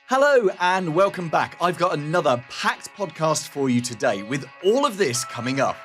Hello and welcome back. I've got another packed podcast for you today with all of this coming up.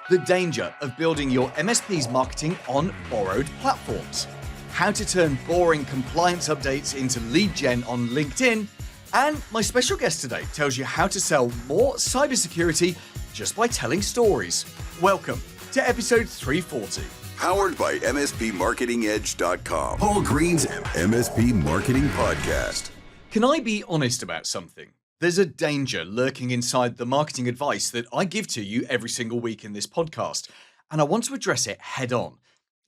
The danger of building your MSP's marketing on borrowed platforms. How to turn boring compliance updates into lead gen on LinkedIn. And my special guest today tells you how to sell more cybersecurity just by telling stories. Welcome to episode 340. Powered by MSPMarketingEdge.com. Paul Green's MSP Marketing Podcast. Can I be honest about something? There's a danger lurking inside the marketing advice that I give to you every single week in this podcast, and I want to address it head on.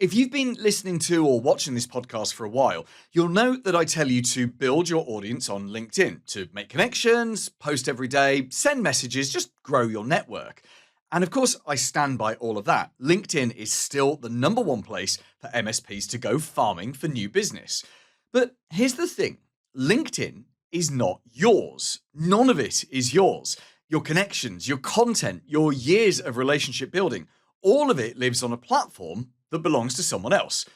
If you've been listening to or watching this podcast for a while, you'll know that I tell you to build your audience on LinkedIn, to make connections, post every day, send messages, just grow your network. And of course, I stand by all of that. LinkedIn is still the number one place for MSPs to go farming for new business. But here's the thing. LinkedIn is not yours. None of it is yours. Your connections, your content, your years of relationship building, all of it lives on a platform that belongs to someone else.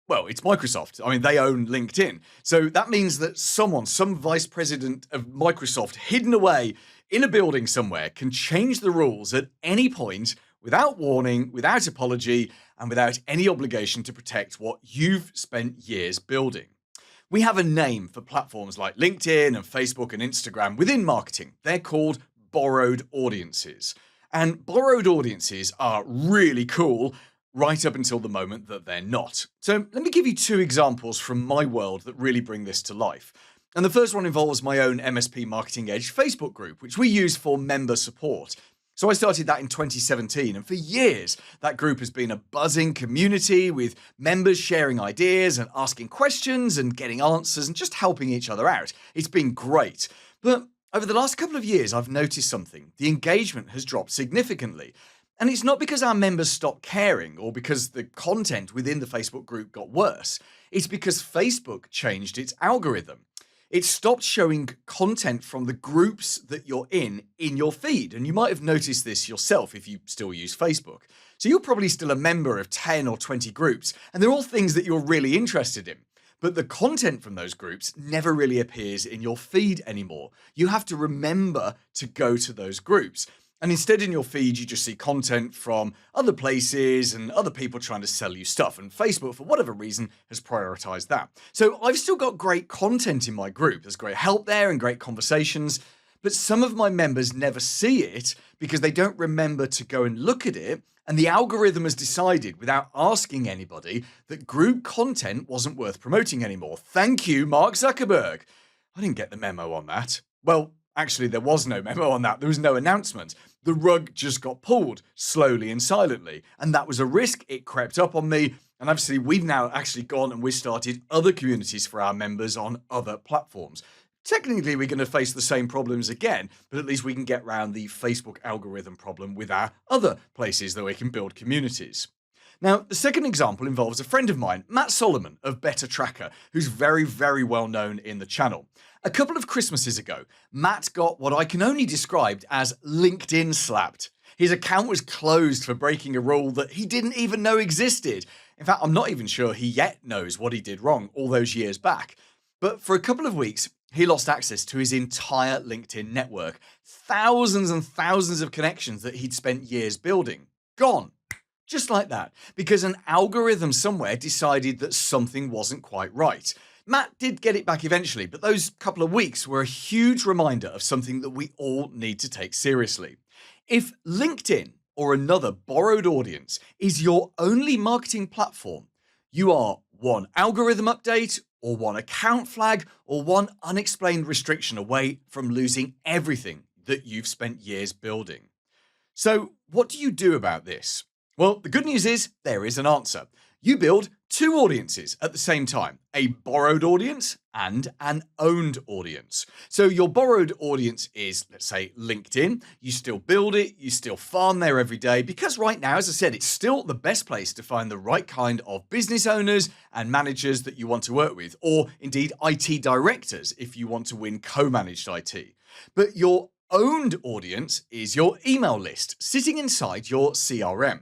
Well, it's Microsoft. I mean, they own LinkedIn. So that means that some vice president of Microsoft hidden away in a building somewhere can change the rules at any point without warning, without apology, and without any obligation to protect what you've spent years building. We have a name for platforms like LinkedIn and Facebook and Instagram within marketing. They're called borrowed audiences. And borrowed audiences are really cool right up until the moment that they're not. So let me give you two examples from my world that really bring this to life. And the first one involves my own MSP Marketing Edge Facebook group, which we use for member support. So I started that in 2017, and for years, that group has been a buzzing community with members sharing ideas and asking questions and getting answers and just helping each other out. It's been great. But over the last couple of years, I've noticed something. The engagement has dropped significantly. And it's not because our members stopped caring or because the content within the Facebook group got worse. It's because Facebook changed its algorithm. It stopped showing content from the groups that you're in your feed. And you might have noticed this yourself if you still use Facebook. So you're probably still a member of 10 or 20 groups, and they're all things that you're really interested in. But the content from those groups never really appears in your feed anymore. You have to remember to go to those groups. And instead in your feed, you just see content from other places and other people trying to sell you stuff. And Facebook, for whatever reason, has prioritized that. So I've still got great content in my group. There's great help there and great conversations. But some of my members never see it because they don't remember to go and look at it. And the algorithm has decided, without asking anybody, that group content wasn't worth promoting anymore. Thank you, Mark Zuckerberg. I didn't get the memo on that. Well, actually, there was no memo on that. There was no announcement. The rug just got pulled slowly and silently. And that was a risk. It crept up on me. And obviously, we've now actually gone and we've started other communities for our members on other platforms. Technically, we're going to face the same problems again, but at least we can get around the Facebook algorithm problem with our other places that we can build communities. Now, the second example involves a friend of mine, Matt Solomon of Better Tracker, who's very, very well known in the channel. A couple of Christmases ago, Matt got what I can only describe as LinkedIn slapped. His account was closed for breaking a rule that he didn't even know existed. In fact, I'm not even sure he yet knows what he did wrong all those years back. But for a couple of weeks, he lost access to his entire LinkedIn network. Thousands and thousands of connections that he'd spent years building. Gone. Just like that, because an algorithm somewhere decided that something wasn't quite right. Matt did get it back eventually, but those couple of weeks were a huge reminder of something that we all need to take seriously. If LinkedIn or another borrowed audience is your only marketing platform, you are one algorithm update or one account flag or one unexplained restriction away from losing everything that you've spent years building. So what do you do about this? Well, the good news is there is an answer. You build two audiences at the same time, a borrowed audience and an owned audience. So your borrowed audience is, let's say, LinkedIn. You still build it, you still farm there every day because right now, as I said, it's still the best place to find the right kind of business owners and managers that you want to work with, or indeed IT directors if you want to win co-managed IT. But your owned audience is your email list sitting inside your CRM.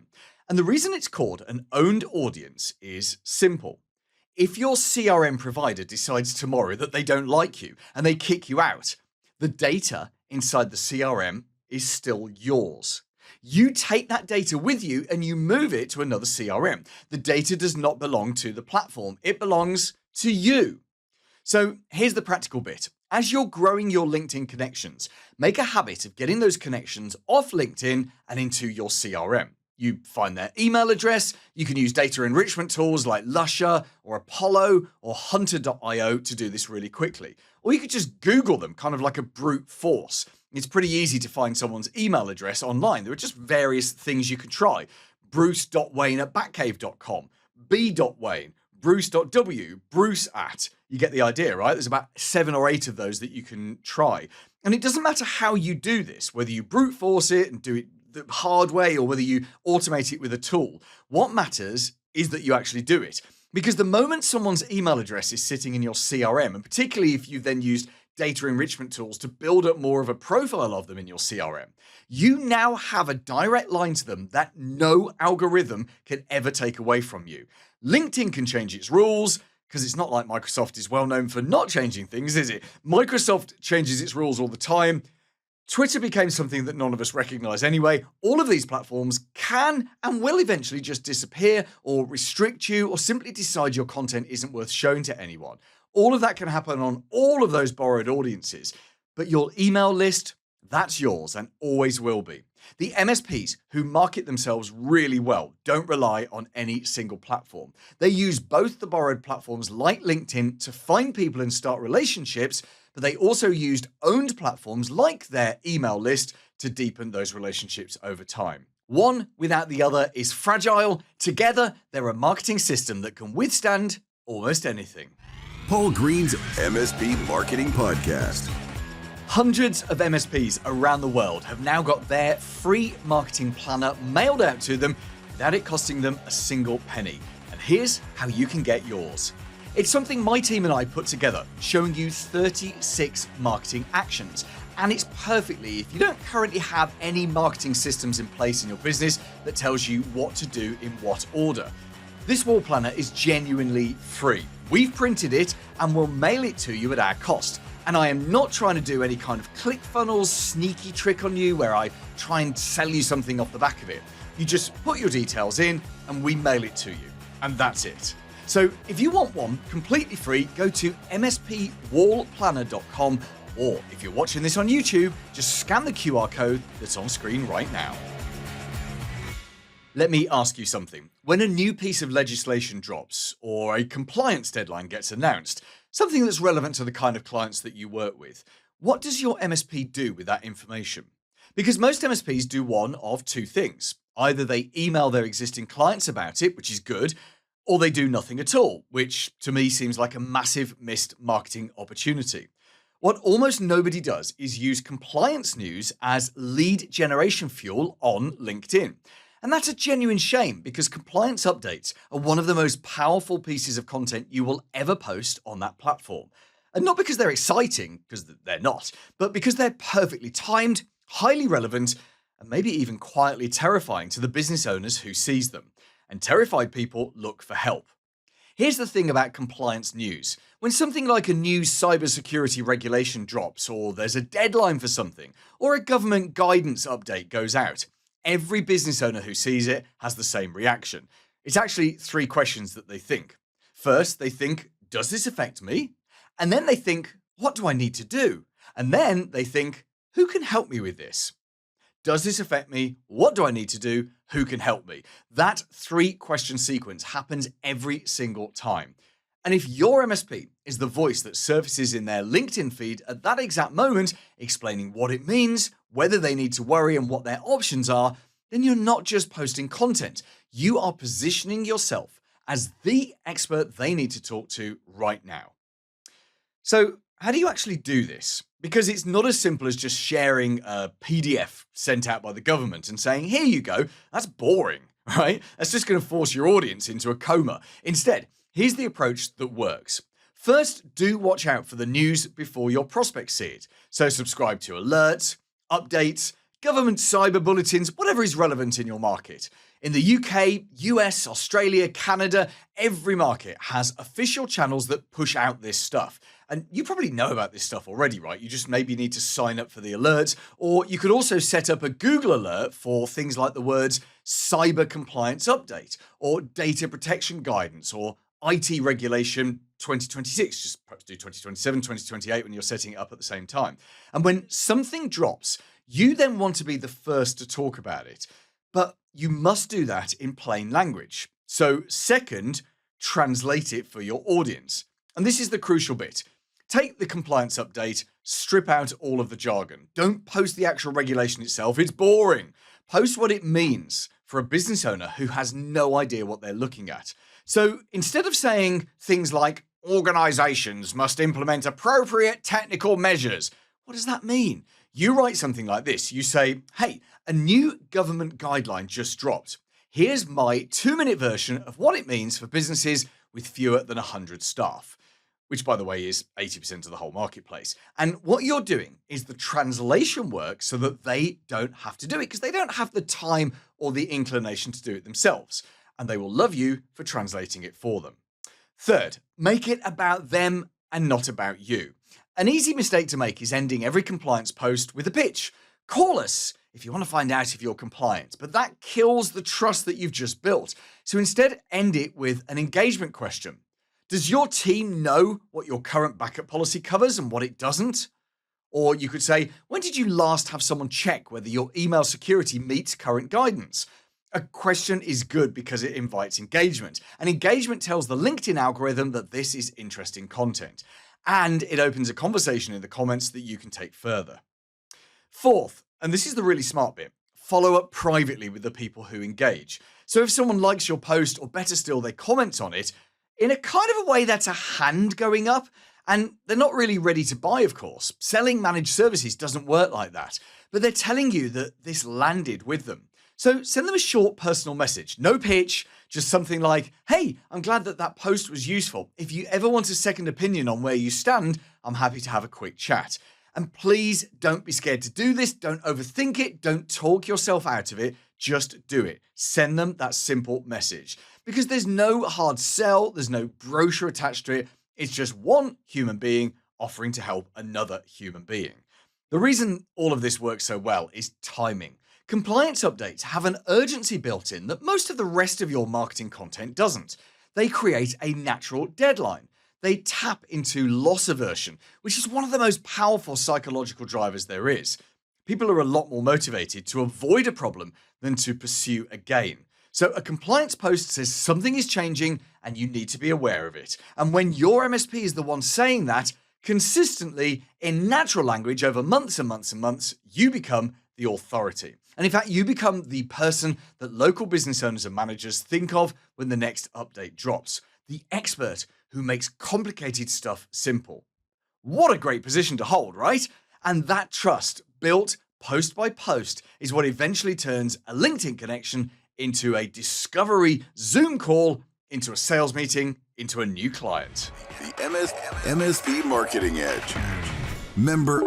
And the reason it's called an owned audience is simple. If your CRM provider decides tomorrow that they don't like you and they kick you out, the data inside the CRM is still yours. You take that data with you and you move it to another CRM. The data does not belong to the platform, it belongs to you. So here's the practical bit. As you're growing your LinkedIn connections, make a habit of getting those connections off LinkedIn and into your CRM. You find their email address, you can use data enrichment tools like Lusher or Apollo or Hunter.io to do this really quickly. Or you could just Google them, kind of like a brute force. It's pretty easy to find someone's email address online. There are just various things you can try. Bruce.wayne@batcave.com, B.Wayne, Bruce.w, Bruce at. You get the idea, right? There's about 7 or 8 of those that you can try. And it doesn't matter how you do this, whether you brute force it and do it the hard way or whether you automate it with a tool. What matters is that you actually do it. Because the moment someone's email address is sitting in your CRM, and particularly if you've then used data enrichment tools to build up more of a profile of them in your CRM, you now have a direct line to them that no algorithm can ever take away from you. LinkedIn can change its rules, because it's not like Microsoft is well known for not changing things, is it? Microsoft changes its rules all the time. Twitter became something that none of us recognize anyway. All of these platforms can and will eventually just disappear or restrict you or simply decide your content isn't worth showing to anyone. All of that can happen on all of those borrowed audiences. But your email list, that's yours and always will be. The MSPs who market themselves really well don't rely on any single platform. They use both the borrowed platforms like LinkedIn to find people and start relationships, but they also used owned platforms like their email list to deepen those relationships over time. One without the other is fragile. Together, they're a marketing system that can withstand almost anything. Paul Green's MSP Marketing Podcast. Hundreds of MSPs around the world have now got their free marketing planner mailed out to them without it costing them a single penny. And here's how you can get yours. It's something my team and I put together, showing you 36 marketing actions. And it's perfectly if you don't currently have any marketing systems in place in your business that tells you what to do in what order. This wall planner is genuinely free. We've printed it and we'll mail it to you at our cost. And I am not trying to do any kind of ClickFunnels sneaky trick on you where I try and sell you something off the back of it. You just put your details in and we mail it to you. And that's it. So if you want one completely free, go to mspwallplanner.com, or if you're watching this on YouTube, just scan the QR code that's on screen right now. Let me ask you something. When a new piece of legislation drops or a compliance deadline gets announced, something that's relevant to the kind of clients that you work with, what does your MSP do with that information? Because most MSPs do one of 2 things. Either they email their existing clients about it, which is good, or they do nothing at all, which to me seems like a massive missed marketing opportunity. What almost nobody does is use compliance news as lead generation fuel on LinkedIn. And that's a genuine shame because compliance updates are one of the most powerful pieces of content you will ever post on that platform. And not because they're exciting, because they're not, but because they're perfectly timed, highly relevant, and maybe even quietly terrifying to the business owners who sees them. And terrified people look for help. Here's the thing about compliance news. When something like a new cybersecurity regulation drops, or there's a deadline for something, or a government guidance update goes out, every business owner who sees it has the same reaction. It's actually 3 questions that they think. First, they think, does this affect me? And then they think, what do I need to do? And then they think, who can help me with this? Does this affect me? What do I need to do? Who can help me? That 3-question sequence happens every single time. And if your MSP is the voice that surfaces in their LinkedIn feed at that exact moment, explaining what it means, whether they need to worry and what their options are, then you're not just posting content. You are positioning yourself as the expert they need to talk to right now. So, how do you actually do this? Because it's not as simple as just sharing a PDF sent out by the government and saying, here you go. That's boring, right? That's just going to force your audience into a coma. Instead, here's the approach that works. First, do watch out for the news before your prospects see it. So subscribe to alerts, updates, government cyber bulletins, whatever is relevant in your market. In the UK, US, Australia, Canada, every market has official channels that push out this stuff. And you probably know about this stuff already, right? You just maybe need to sign up for the alerts, or you could also set up a Google alert for things like the words cyber compliance update, or data protection guidance, or IT regulation 2026. Just perhaps do 2027, 2028 when you're setting it up at the same time. And when something drops, you then want to be the first to talk about it. But you must do that in plain language. So second, translate it for your audience. And this is the crucial bit. Take the compliance update, strip out all of the jargon. Don't post the actual regulation itself. It's boring. Post what it means for a business owner who has no idea what they're looking at. So instead of saying things like organizations must implement appropriate technical measures, what does that mean? You write something like this. You say, hey, a new government guideline just dropped. Here's my 2-minute version of what it means for businesses with fewer than 100 staff, which, by the way, is 80% of the whole marketplace. And what you're doing is the translation work so that they don't have to do it, because they don't have the time or the inclination to do it themselves. And they will love you for translating it for them. Third, make it about them and not about you. An easy mistake to make is ending every compliance post with a pitch. Call us if you want to find out if you're compliant, but that kills the trust that you've just built. So instead, end it with an engagement question. Does your team know what your current backup policy covers and what it doesn't? Or you could say, when did you last have someone check whether your email security meets current guidance? A question is good because it invites engagement, and engagement tells the LinkedIn algorithm that this is interesting content, and it opens a conversation in the comments that you can take further. Fourth, and this is the really smart bit, follow up privately with the people who engage. So if someone likes your post, or better still, they comment on it, in a kind of a way that's a hand going up, and they're not really ready to buy, of course. Selling managed services doesn't work like that, but they're telling you that this landed with them. So send them a short personal message, no pitch, just something like, hey, I'm glad that post was useful. If you ever want a second opinion on where you stand, I'm happy to have a quick chat. And please don't be scared to do this. Don't overthink it. Don't talk yourself out of it. Just do it. Send them that simple message, because there's no hard sell. There's no brochure attached to it. It's just one human being offering to help another human being. The reason all of this works so well is timing. Compliance updates have an urgency built in that most of the rest of your marketing content doesn't. They create a natural deadline. They tap into loss aversion, which is one of the most powerful psychological drivers there is. People are a lot more motivated to avoid a problem than to pursue a gain. So a compliance post says something is changing and you need to be aware of it. And when your MSP is the one saying that, consistently, in natural language over months and months and months, you become the authority. And in fact, you become the person that local business owners and managers think of when the next update drops. The expert who makes complicated stuff simple. What a great position to hold, right? And that trust, built post by post, is what eventually turns a LinkedIn connection into a discovery Zoom call, into a sales meeting, into a new client. The MSP Marketing Edge. Member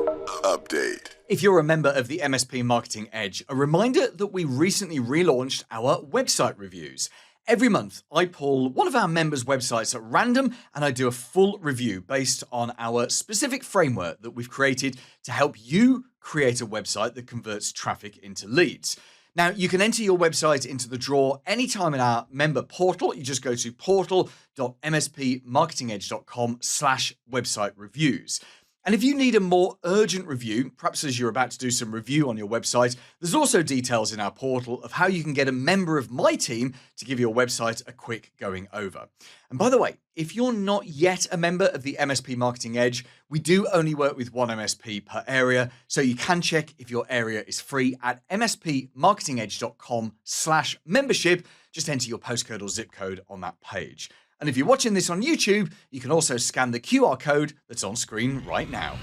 update. If you're a member of the MSP Marketing Edge, a reminder that we recently relaunched our website reviews. Every month, I pull one of our members' websites at random and I do a full review based on our specific framework that we've created to help you create a website that converts traffic into leads. Now, you can enter your website into the draw anytime in our member portal. You just go to portal.mspmarketingedge.com/website reviews. And if you need a more urgent review, perhaps as you're about to do some review on your website, there's also details in our portal of how you can get a member of my team to give your website a quick going over. And by the way, if you're not yet a member of the MSP Marketing Edge, we do only work with one MSP per area, so you can check if your area is free at mspmarketingedge.com/membership. Just enter your postcode or zip code on that page. And if you're watching this on YouTube, you can also scan the QR code that's on screen right now.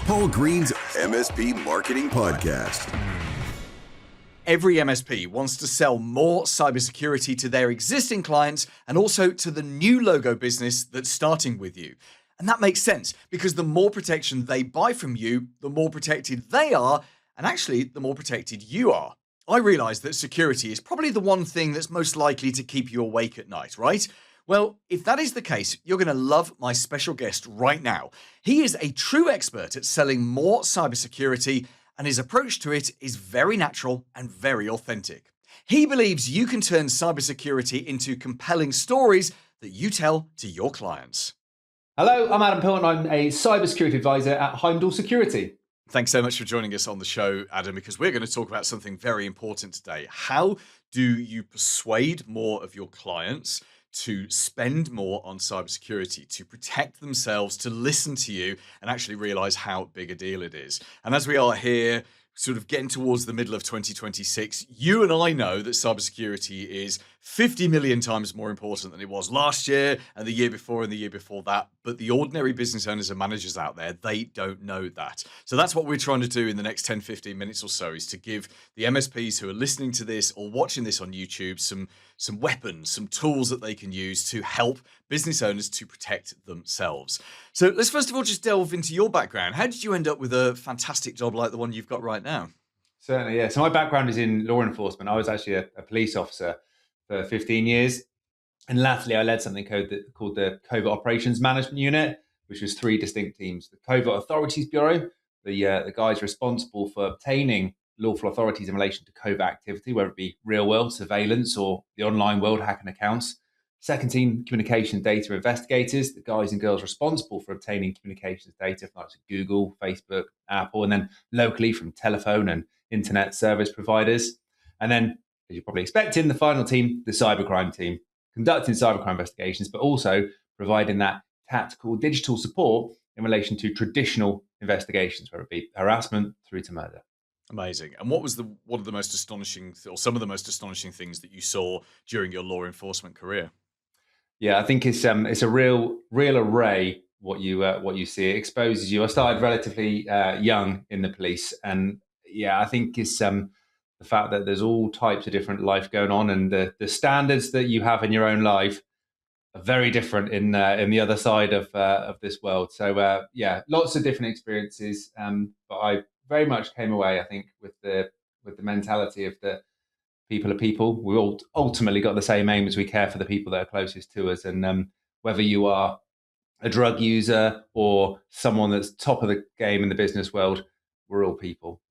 Paul Green's MSP Marketing Podcast. Every MSP wants to sell more cybersecurity to their existing clients and also to the new logo business that's starting with you. And that makes sense because the more protection they buy from you, the more protected they are, And actually, the more protected you are. I realize that security is probably the one thing that's most likely to keep you awake at night, right? Well, if that is the case, you're going to love my special guest right now. He is a true expert at selling more cybersecurity, and his approach to it is very natural and very authentic. He believes you can turn cybersecurity into compelling stories that you tell to your clients. Hello, I'm Adam Pilton. I'm a cybersecurity advisor at Heimdall Security. Thanks so much for joining us on the show, Adam, because we're going to talk about something very important today. How do you persuade more of your clients to spend more on cybersecurity, to protect themselves, to listen to you, and actually realize how big a deal it is? And as we are here, sort of getting towards the middle of 2026, you and I know that cybersecurity is 50 million times more important than it was last year and the year before and the year before that. But the ordinary business owners and managers out there, they don't know that. So that's what we're trying to do in the next 10, 15 minutes or so, is to give the MSPs who are listening to this or watching this on YouTube some weapons, some tools that they can use to help business owners to protect themselves. So let's first of all just delve into your background. How did you end up with a fantastic job like the one you've got right now? Certainly, yeah. So my background is in law enforcement. I was actually a police officer for 15 years. And latterly, I led something called the Covert Operations Management Unit, which was 3 distinct teams. The Covert Authorities Bureau, the guys responsible for obtaining lawful authorities in relation to covert activity, whether it be real world surveillance or the online world hacking accounts. Second team, communication data investigators, the guys and girls responsible for obtaining communications data from like Google, Facebook, Apple, and then locally from telephone and internet service providers. And then, as you're probably expecting, the final team, the cybercrime team, conducting cybercrime investigations, but also providing that tactical digital support in relation to traditional investigations, whether it be harassment through to murder. Amazing. And what was one of the most astonishing, or some of the most astonishing things that you saw during your law enforcement career? Yeah, I think it's a real array what you see. It exposes you. I started relatively young in the police, and yeah, I think it's the fact that there's all types of different life going on, and the standards that you have in your own life are very different in the other side of this world. So yeah, lots of different experiences, but I very much came away, I think, with the mentality of the people are people. We all ultimately got the same aim as we care for the people that are closest to us. And whether you are a drug user or someone that's top of the game in the business world, we're all people.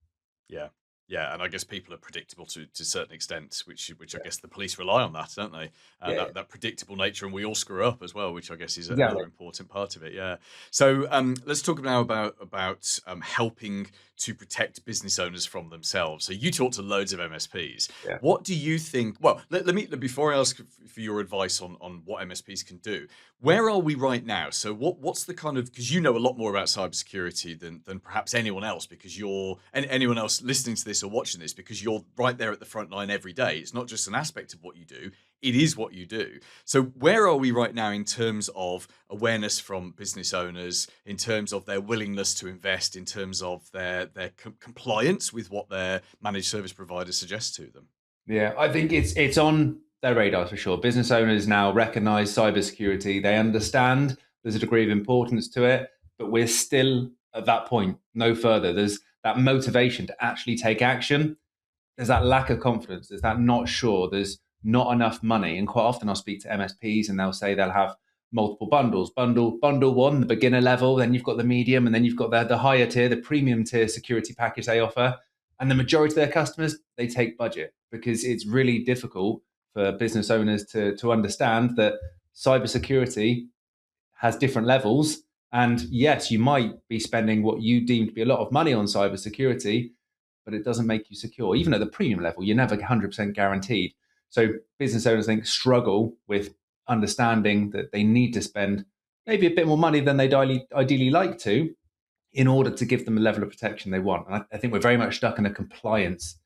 Yeah. Yeah, and I guess people are predictable to a certain extent, which I guess the police rely on that, don't they? That predictable nature, and we all screw up as well, which I guess is Exactly. another important part of it. Yeah. So let's talk now about helping to protect business owners from themselves. So you talk to loads of MSPs. Yeah. What do you think? Well, let me before I ask for your advice on what MSPs can do. Where are we right now? So what's the kind of, because you know a lot more about cybersecurity than perhaps anyone else, because anyone else listening to this or watching this, because you're right there at the front line every day. It's not just an aspect of what you do, it is what you do. So where are we right now in terms of awareness from business owners, in terms of their willingness to invest, in terms of their compliance with what their managed service providers suggest to them? Yeah, I think it's on their radars for sure. Business owners now recognize cybersecurity. They understand there's a degree of importance to it, but we're still at that point, no further. There's that motivation to actually take action. There's that lack of confidence. There's that not sure. There's not enough money. And quite often I'll speak to MSPs and they'll say they'll have multiple bundles. Bundle one, the beginner level, then you've got the medium, and then you've got the higher tier, the premium tier security package they offer. And the majority of their customers, they take budget, because it's really difficult for business owners to understand that cybersecurity has different levels. And yes, you might be spending what you deem to be a lot of money on cybersecurity, but it doesn't make you secure. Even at the premium level, you're never 100% guaranteed. So business owners, I think, struggle with understanding that they need to spend maybe a bit more money than they'd ideally like to, in order to give them the level of protection they want. And I think we're very much stuck in a compliance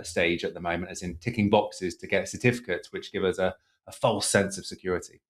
stage at the moment, as in ticking boxes to get certificates, which give us a false sense of security.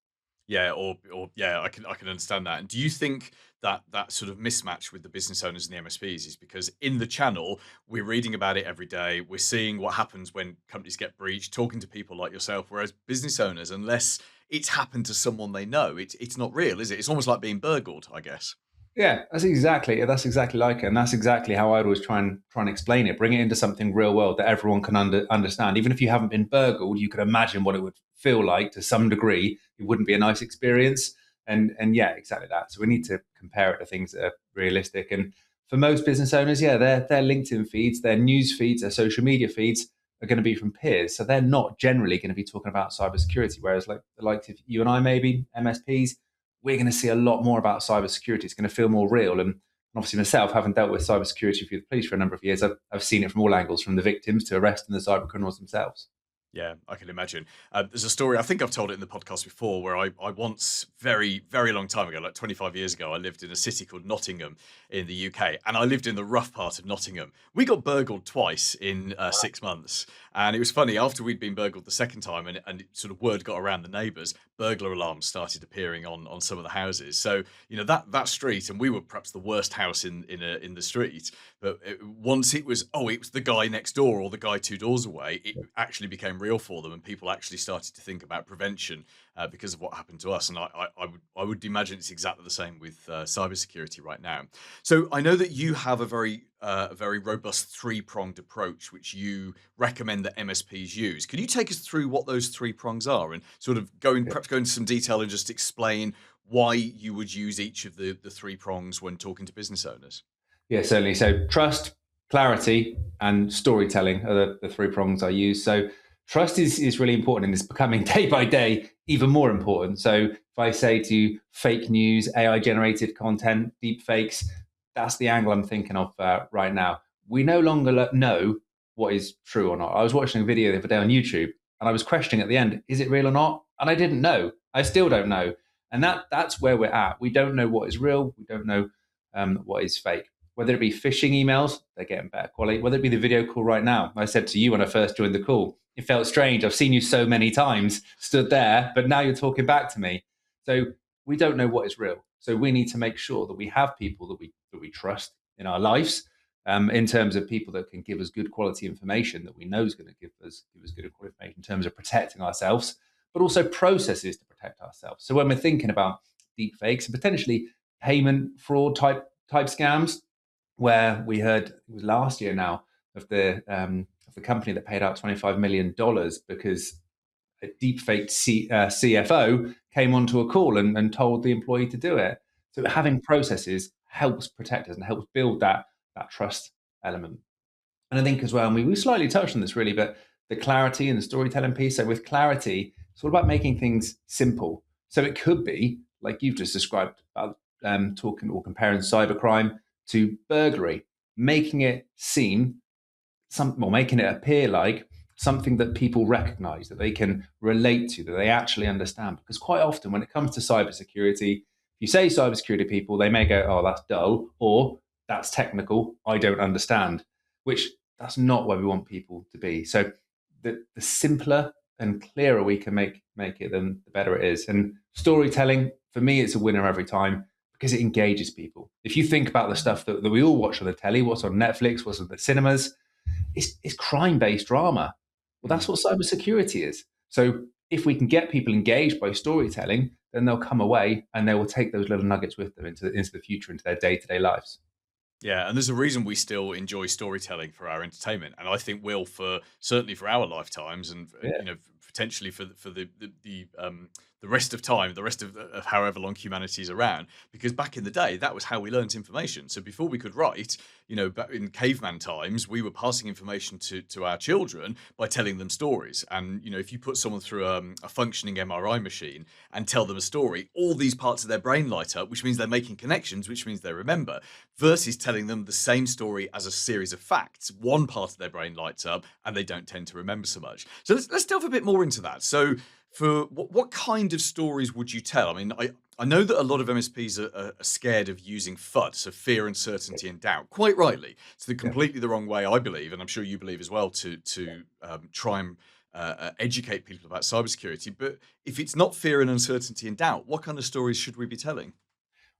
Yeah, or yeah, I can understand that. And do you think that sort of mismatch with the business owners and the MSPs is because in the channel we're reading about it every day, we're seeing what happens when companies get breached, talking to people like yourself, whereas business owners, unless it's happened to someone they know, it's not real, is it? It's almost like being burgled, I guess. Yeah, that's exactly like it, and that's exactly how I'd always try and explain it. Bring it into something real world that everyone can understand. Even if you haven't been burgled, you could imagine what it would feel like to some degree. It wouldn't be a nice experience, and yeah, exactly that. So we need to compare it to things that are realistic. And for most business owners, yeah, their LinkedIn feeds, their news feeds, their social media feeds are going to be from peers, so they're not generally going to be talking about cybersecurity. Whereas like the likes of you and I, maybe MSPs, we're going to see a lot more about cybersecurity. It's going to feel more real. And obviously, myself, having dealt with cybersecurity for the police for a number of years, I've seen it from all angles, from the victims to arresting the cyber criminals themselves. Yeah, I can imagine. There's a story, I think I've told it in the podcast before, where I once, very, very long time ago, like 25 years ago, I lived in a city called Nottingham in the UK, and I lived in the rough part of Nottingham. We got burgled twice in 6 months. And it was funny, after we'd been burgled the second time, and sort of word got around the neighbours, burglar alarms started appearing on some of the houses. So, that street, and we were perhaps the worst house in the street, but once it was the guy next door or the guy two doors away, it actually became real for them, and people actually started to think about prevention because of what happened to us. And I would imagine it's exactly the same with cybersecurity right now. So I know that you have a very robust three-pronged approach, which you recommend that MSPs use. Can you take us through what those three prongs are, and sort of perhaps go into some detail and just explain why you would use each of the three prongs when talking to business owners? Yeah, certainly. So trust, clarity, and storytelling are the three prongs I use. So trust is really important, and it's becoming day by day even more important. So if I say to you fake news, AI generated content, deep fakes, that's the angle I'm thinking of right now. We no longer know what is true or not. I was watching a video the other day on YouTube, and I was questioning at the end, is it real or not? And I didn't know. I still don't know. And that's where we're at. We don't know what is real. We don't know what is fake. Whether it be phishing emails, they're getting better quality. Whether it be the video call right now. I said to you when I first joined the call, it felt strange. I've seen you so many times, stood there, but now you're talking back to me. So we don't know what is real. So we need to make sure that we have people that we trust in our lives, in terms of people that can give us good quality information that we know is going to give us good quality information in terms of protecting ourselves, but also processes to protect ourselves. So when we're thinking about deep fakes and potentially payment fraud type scams, where we heard, it was last year now, of the company that paid out $25 million because a deepfaked CFO came onto a call and told the employee to do it. So having processes helps protect us and helps build that trust element. And I think as well, and we slightly touched on this really, but the clarity and the storytelling piece. So with clarity, it's all about making things simple. So it could be like you've just described about talking or comparing cybercrime to burglary, making it seem making it appear like something that people recognize, that they can relate to, that they actually understand. Because quite often when it comes to cybersecurity, if you say cybersecurity, people, they may go, oh, that's dull, or that's technical, I don't understand, which that's not where we want people to be. So the simpler and clearer we can make it, then the better it is. And storytelling, for me, it's a winner every time because it engages people. If you think about the stuff that we all watch on the telly, what's on Netflix, what's on the cinemas, it's crime-based drama. Well, that's what cybersecurity is. So if we can get people engaged by storytelling, then they'll come away and they will take those little nuggets with them into the future, into their day-to-day lives. Yeah, and there's a reason we still enjoy storytelling for our entertainment, and I think will for certainly for our lifetimes, and Yeah. potentially for the rest of time, the rest of however long humanity's around. Because back in the day, that was how we learnt information. So before we could write, back in caveman times, we were passing information to our children by telling them stories. And if you put someone through a functioning MRI machine and tell them a story, all these parts of their brain light up, which means they're making connections, which means they remember, versus telling them the same story as a series of facts. One part of their brain lights up and they don't tend to remember so much. So let's delve a bit more into that. So for what kind of stories would you tell? I mean, I know that a lot of MSPs are scared of using FUD, so fear, uncertainty, and doubt, quite rightly. It's completely the wrong way, I believe, and I'm sure you believe as well, to try and educate people about cybersecurity. But if it's not fear and uncertainty and doubt, what kind of stories should we be telling?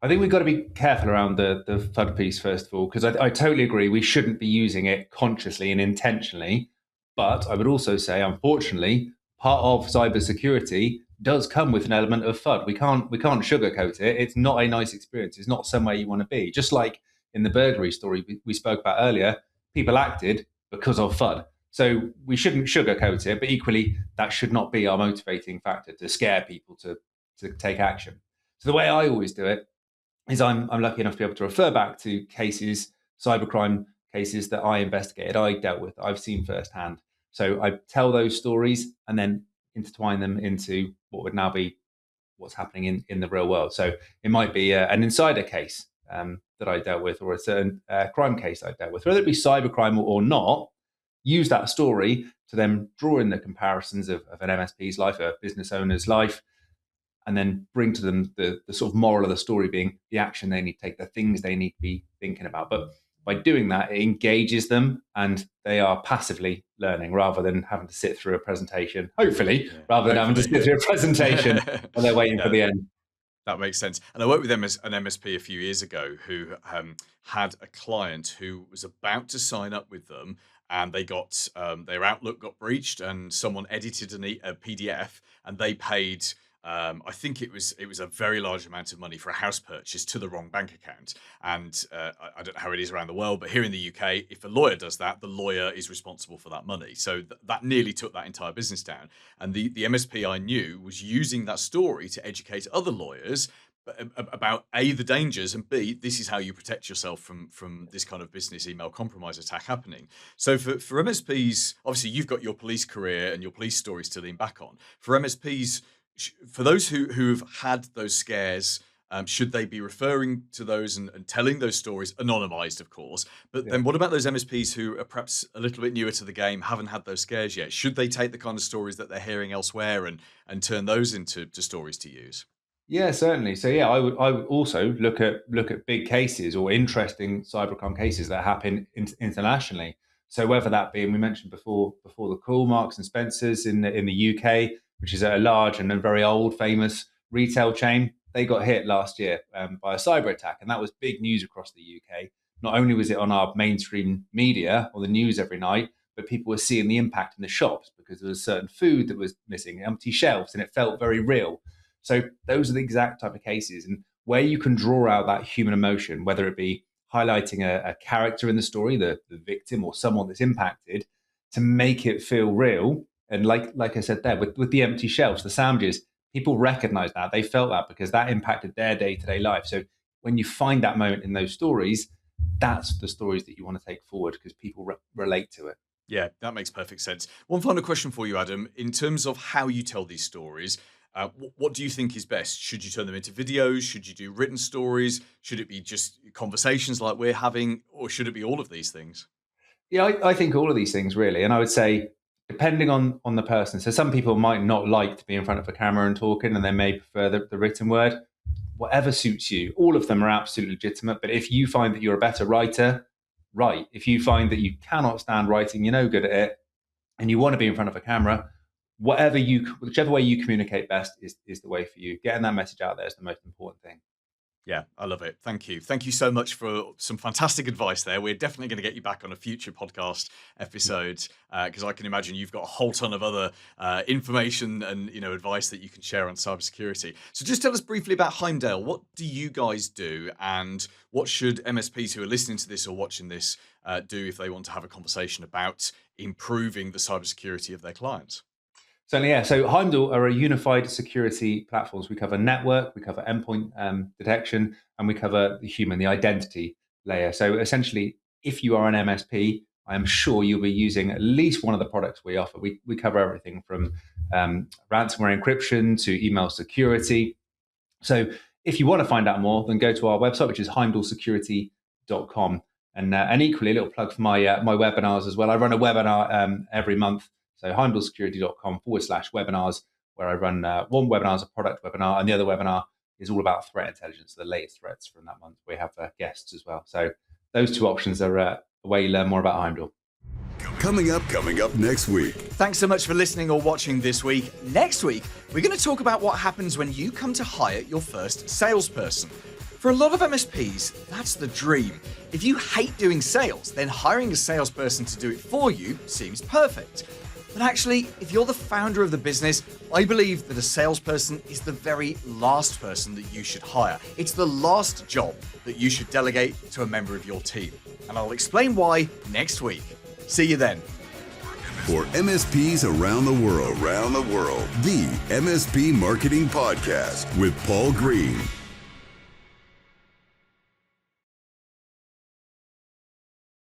I think we've got to be careful around the FUD piece, first of all, because I totally agree we shouldn't be using it consciously and intentionally. But I would also say, unfortunately, part of cybersecurity does come with an element of FUD. We can't sugarcoat it. It's not a nice experience. It's not somewhere you want to be. Just like in the burglary story we spoke about earlier, people acted because of FUD. So we shouldn't sugarcoat it, but equally that should not be our motivating factor to scare people to take action. So the way I always do it is I'm lucky enough to be able to refer back to cases, cybercrime cases that I investigated, I dealt with, I've seen firsthand. So I tell those stories and then intertwine them into what would now be what's happening in the real world. So it might be an insider case that I dealt with, or a certain crime case I dealt with, whether it be cybercrime or not. Use that story to then draw in the comparisons of an MSP's life, a business owner's life, and then bring to them the sort of moral of the story being the action they need to take, the things they need to be thinking about. But by doing that, it engages them and they are passively learning rather than having to sit through a presentation, hopefully, rather than having to sit through a presentation while they're waiting for the end. That makes sense. And I worked with them as an MSP a few years ago who had a client who was about to sign up with them, and they got their Outlook got breached, and someone edited a PDF, and they paid. I think it was a very large amount of money for a house purchase to the wrong bank account. And I don't know how it is around the world, but here in the UK, if a lawyer does that, the lawyer is responsible for that money. So that nearly took that entire business down. And the MSP I knew was using that story to educate other lawyers about A, the dangers, and B, this is how you protect yourself from this kind of business email compromise attack happening. So for MSPs, obviously you've got your police career and your police stories to lean back on. For MSPs, for those who've had those scares, should they be referring to those and telling those stories, anonymized, of course? But then what about those MSPs who are perhaps a little bit newer to the game, haven't had those scares yet? Should they take the kind of stories that they're hearing elsewhere and turn those into stories to use? Yeah, certainly. So yeah, I would also look at big cases or interesting cybercrime cases that happen internationally. So whether that be, and we mentioned before the call, Marks and Spencers in the UK, which is a large and a very old, famous retail chain, they got hit last year by a cyber attack, and that was big news across the UK. Not only was it on our mainstream media or the news every night, but people were seeing the impact in the shops because there was certain food that was missing, empty shelves, and it felt very real. So those are the exact type of cases, and where you can draw out that human emotion, whether it be highlighting a character in the story, the victim or someone that's impacted, to make it feel real. And like I said there, with the empty shelves, the sandwiches, people recognize that. They felt that because that impacted their day-to-day life. So when you find that moment in those stories, that's the stories that you want to take forward because people relate to it. Yeah, that makes perfect sense. One final question for you, Adam. In terms of how you tell these stories, what do you think is best? Should you turn them into videos? Should you do written stories? Should it be just conversations like we're having? Or should it be all of these things? Yeah, I think all of these things really. And I would say, depending on the person. So some people might not like to be in front of a camera and talking, and they may prefer the written word. Whatever suits you. All of them are absolutely legitimate. But if you find that you're a better writer, write. If you find that you cannot stand writing, you're no good at it, and you want to be in front of a camera, whichever way you communicate best is the way for you. Getting that message out there is the most important thing. Yeah, I love it. Thank you. Thank you so much for some fantastic advice there. We're definitely going to get you back on a future podcast episode because I can imagine you've got a whole ton of other information and advice that you can share on cybersecurity. So just tell us briefly about Heimdall. What do you guys do, and what should MSPs who are listening to this or watching this do if they want to have a conversation about improving the cybersecurity of their clients? Certainly, yeah. So Heimdall are a unified security platforms. We cover network, we cover endpoint detection, and we cover the human, the identity layer. So essentially, if you are an MSP, I am sure you'll be using at least one of the products we offer. We cover everything from ransomware encryption to email security. So if you want to find out more, then go to our website, which is heimdallsecurity.com. And equally, a little plug for my webinars as well. I run a webinar every month. So heimdallsecurity.com/webinars, where I run one webinar is a product webinar, and the other webinar is all about threat intelligence, the latest threats from that month. We have guests as well. So those two options are a way you learn more about Heimdall. Coming up next week. Thanks so much for listening or watching this week. Next week, we're going to talk about what happens when you come to hire your first salesperson. For a lot of MSPs, that's the dream. If you hate doing sales, then hiring a salesperson to do it for you seems perfect. But actually, if you're the founder of the business, I believe that a salesperson is the very last person that you should hire. It's the last job that you should delegate to a member of your team. And I'll explain why next week. See you then. For MSPs around the world, the MSP Marketing Podcast with Paul Green.